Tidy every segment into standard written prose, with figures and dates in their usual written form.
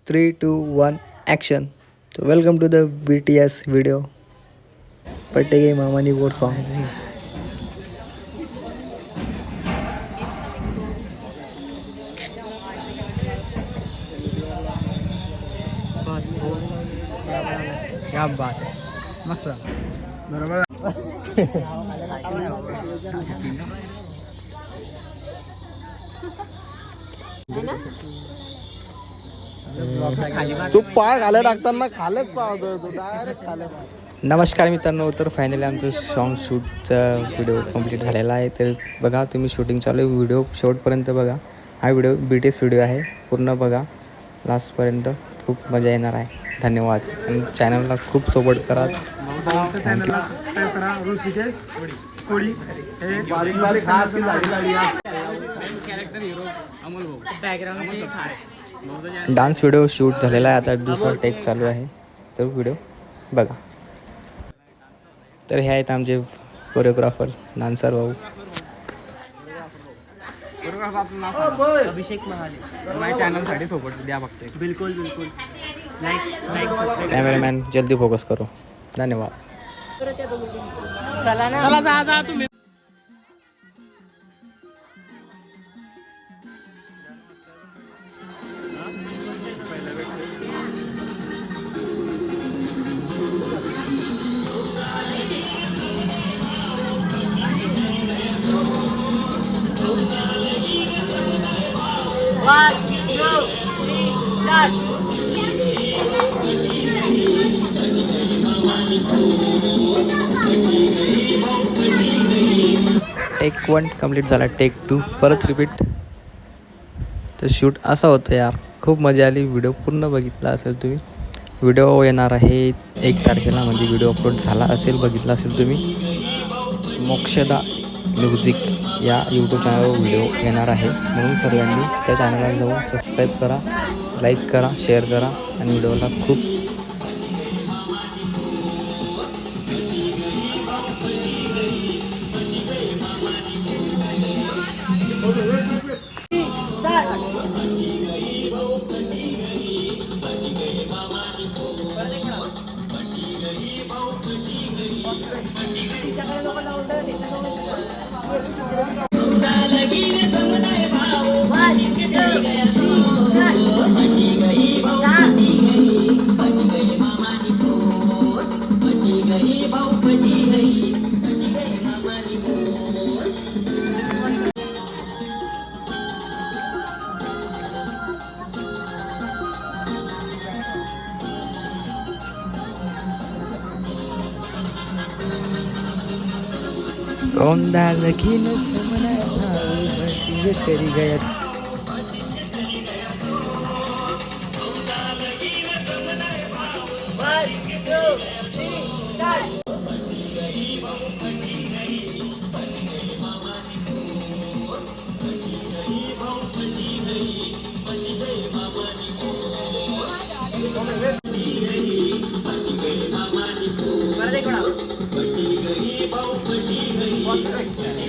3, 2, 1, action. So welcome to the BTS video. Patege Mamani Board song. क्या बात है मस्त बरोबर तू पाय घाले टाकताना खालेच पाहतोय तू डायरेक्ट खाले. नमस्कार मित्रांनो, तर फायनली आमचं सॉन्ग शूटचा व्हिडिओ कंप्लीट झालेला आहे. तर बघा, तुम्ही शूटिंग चालू आहे, व्हिडिओ शेवटपर्यंत बघा. हा व्हिडिओ BTS व्हिडिओ आहे, पूर्ण बघा लास्टपर्यंत. खूप मजा येणार आहे. धन्यवाद. आणि चॅनलला खूप सपोर्ट करा. चॅनलला सबस्क्राईब करा. ऋषिकेश कोळी हे कॅरेक्टर हिरो अमोल भाऊ बॅकग्राऊंड डान्स व्हिडिओ शूट झालेला आहे. आता दुसरा टेक चालू आहे, तर व्हिडिओ बघा. तर हे आहेत आमचे कोरिओग्राफर डान्सर भाऊ. अभिषेक महाले माझ्या चॅनलसाठी सपोर्ट द्या फक्त. बिलकुल बिलकुल लाईक सबस्क्राईब. कॅमेरामॅन जल्दी फोकस करो. धन्यवाद. चला जा तुम्ही. टेक 1 कंप्लीट झाला. टेक 2 परत रिपीट. तर शूट असा होतं यार, खूप मजा आली. व्हिडिओ पूर्ण बघितला असेल तुम्ही. व्हिडिओ येणार आहे 1 तारखेला, म्हणजे व्हिडिओ अपलोड झाला असेल, बघितला असेल तुम्ही. मोक्षदा म्युझिक या यूट्यूब चॅनलवर व्हिडिओ येणार आहे, म्हणून सर्वांनी त्या चॅनलला जाऊन सबस्क्राईब करा, लाईक करा, शेअर करा. आणि व्हिडिओला खूप रोंदा लगीन करी गया.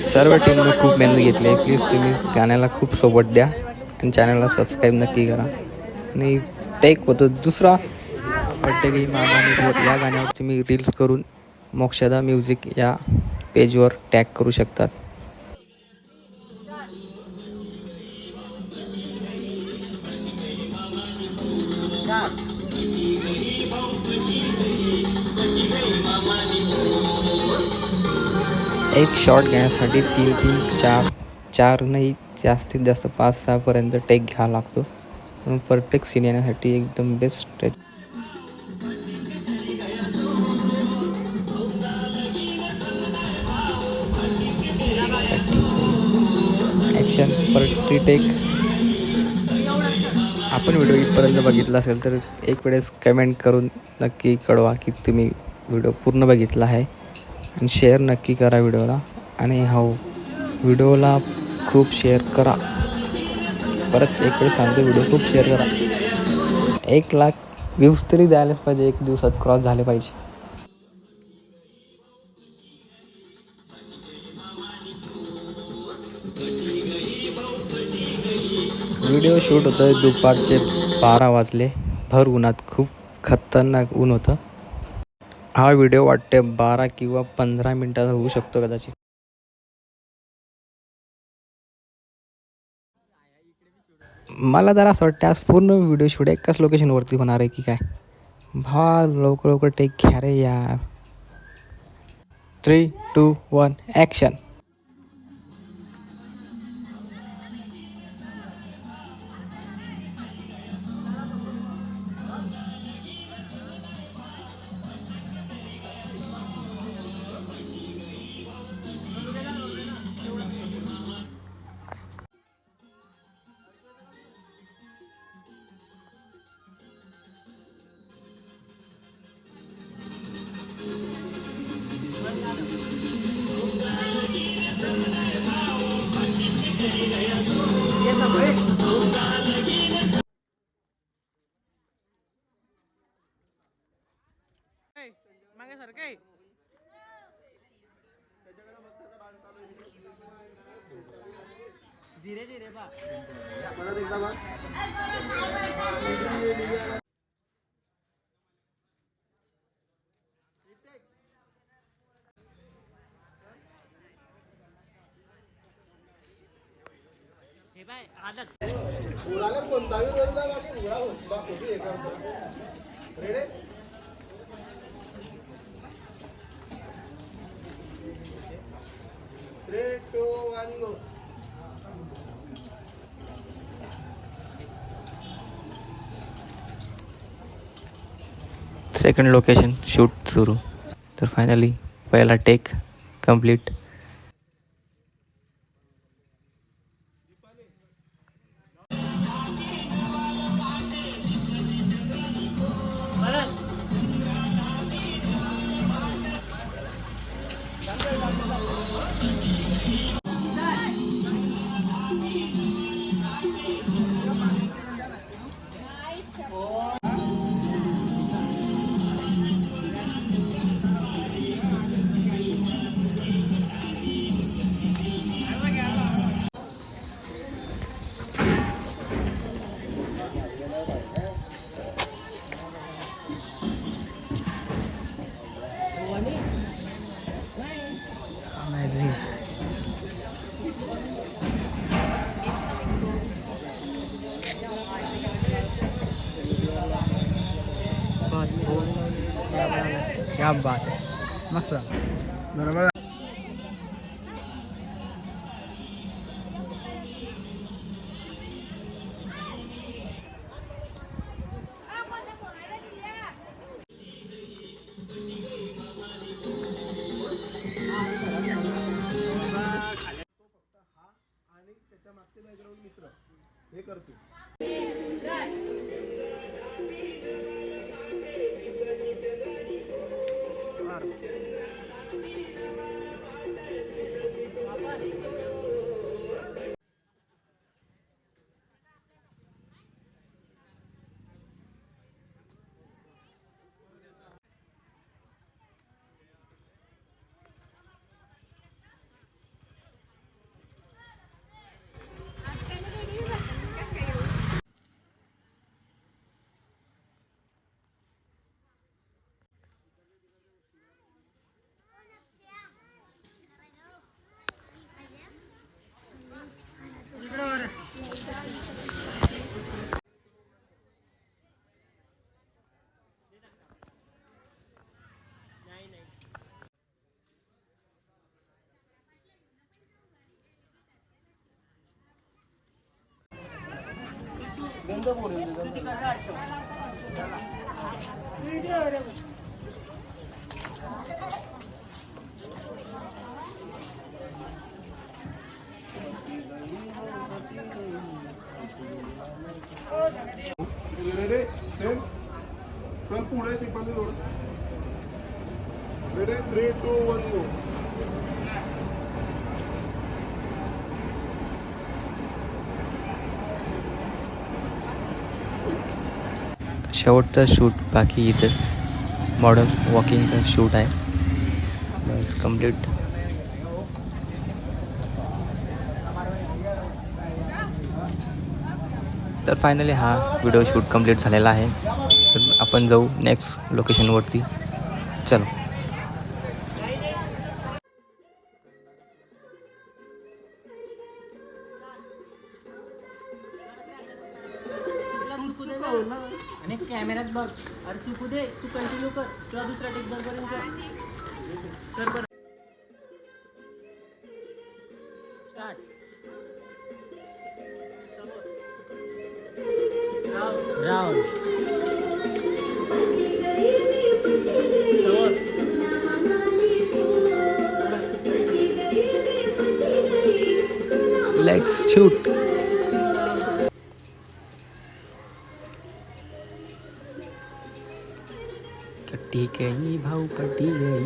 सर्व टीमने खूप मेहनत घेतली आहे. प्लीज तुम्ही गाण्याला खूप सपोर्ट द्या आणि चॅनलला सबस्क्राईब नक्की करा. आणि टेक होतो दुसरा पट्टेगी मामानी बोट या गाण्यावर तुम्ही रील्स करून मोक्षदा म्युझिक या पेजवर टॅग करू शकतात. एक शॉट घेण्यासाठी 3, 4 नाही, जास्तीत जास्त 5-6 पर्यंत टेक घ्यावा लागतो. म्हणून परफेक्ट सीन येण्यासाठी एकदम बेस्ट ॲक्शन परत टेक. आपण व्हिडिओ इथपर्यंत बघितला असेल तर एक वेळेस कमेंट करून नक्की कळवा की तुम्ही व्हिडिओ पूर्ण बघितला आहे. आणि शेअर नक्की करा व्हिडिओला. आणि व्हिडिओला खूप शेअर करा. परत एक वेळेस सांगतो, व्हिडिओ खूप शेअर करा. 1 लाख व्ह्यूज तरी द्यायलाच पाहिजे, 1 दिवसात क्रॉस झाले पाहिजे. व्हिडिओ शूट होतोय दुपारचे 12 वाजले. भर उन्हात खूप खतरनाक ऊन होतं. हा व्हिडिओ वाटते 12 किंवा 15 मिनटाचा होऊ शकतो कदाचित. मला जरा असं वाटतं आज पूर्ण व्हिडिओ शूट एकाच लोकेशनवरती होणार आहे की काय. लवकर लवकर टेक घ्या रे यार. 3, 2, 1 ॲक्शन. मागे सर काय धीरे धीरे बा. हे बाय आदत सेकंड लोकेशन शूट सुरू. तर फायनली पहिला टेक कंप्लीट. क्या बात है. मस्त बरोबर. हे करते. Ready, ten. Sir, पुढे टिपाने जोड. Ready, 3, 2, 1, go. शेवटचा शूट बाकी इथं मॉडर्न वॉकिंगचा शूट आहे. बस कंप्लीट. तर फायनली हा व्हिडिओ शूट कंप्लीट झालेला आहे. आपण जाऊ नेक्स्ट लोकेशनवरती. चलो. आणि कॅमेऱ्यात बघ. अरे चुकू दे, तू कंटिन्यू कर किंवा दुसरा टेक बरोबर कर बरं. स्टार्ट. राउंड. Let's shoot. पटी गई भाऊ पटी गई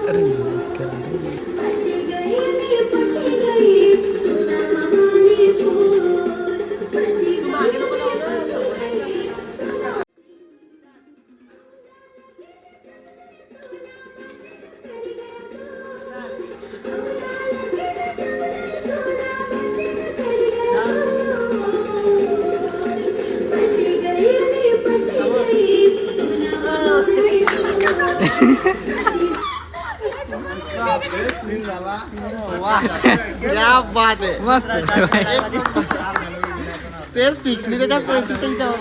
अरे क्या बात आहे. मस्त. तेच फिक्सली त्याच्या त्यांच्यावर.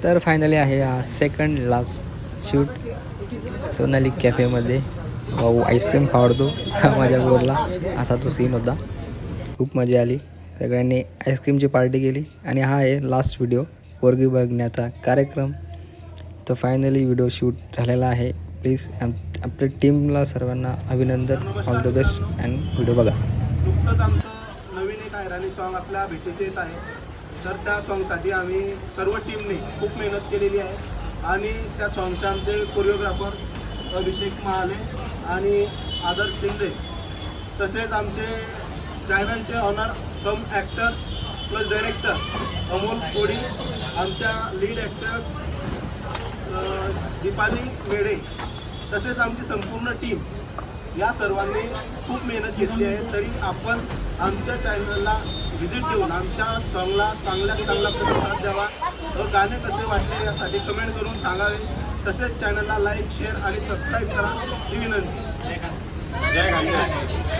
तर फायनली आहे हा सेकंड लास्ट शूट सोनाली कॅफेमध्ये. भाऊ आईस्क्रीम आवडतो माझ्या बोलला, असा तो सीन होता. खूप मजा आली. सगळ्यांनी आईस्क्रीमची पार्टी केली आणि हा आहे लास्ट व्हिडिओ पोरगी बघण्याचा कार्यक्रम. तर फायनली व्हिडिओ शूट झालेला आहे. प्लीज आपल्या टीमला सर्वांना अभिनंदन. All the best and video बघा. नुकतंच आमचं नवीन एक आयराणी सॉन्ग आपल्या भेटीस येत आहे. तर त्या सॉन्गसाठी आम्ही सर्व टीमने खूप मेहनत केलेली आहे आणि त्या सॉन्गचे आमचे कोरिओग्राफर अभिषेक महाले आणि आदर्श शिंदे, तसेच आमचे चॅनलचे ऑनर कम ॲक्टर प्लस डायरेक्टर अमोल कोडी, आमच्या लीड ॲक्टर्स दीपाली मेढे, तसेच आमची संपूर्ण टीम, या सर्वांनी खूप मेहनत घेतली आहे. तरी आपण आमच्या चॅनलला व्हिजिट देऊन आमच्या सॉन्गला चांगला प्रतिसाद द्यावा व गाणे कसे वाटले यासाठी कमेंट करून सांगावे. तसेच चॅनलला लाईक, शेअर आणि सबस्क्राईब करा ही विनंती. जय गांधी.